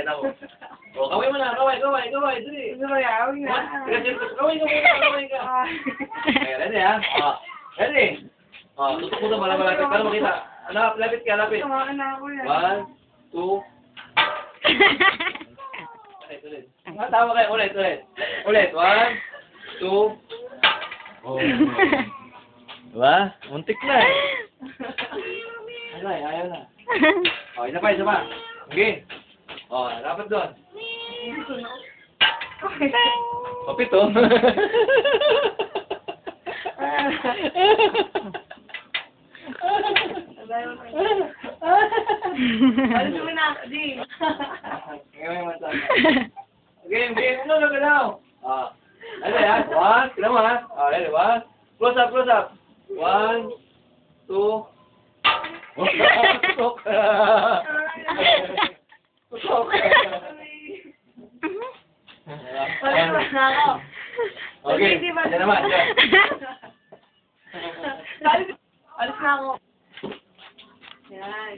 pakita mo. O, kaway mo na, kaway. Dali. Kaway na. Kaway ka muna, kaway ka. Okay, ready ha? O, ready? O, tutok mo na malapit para makita. Ano, lapit ka, lapit. Tumakan na ako yan. 1, 2. Ulit. Tama kayo, ulit. Ulit, 1, 2. Oh. Diba? Muntik na eh. Ayaw na. O, isa pa. Okay. O, dapat doon. O, pito. Alis mo na, di. Game. Ano galaw? Ano yan? 1, tira mo ha? Ready, 1. Close up. 1, 2. Tutok. Alis na ako. Okay, yan naman. Alis na ako. Yan.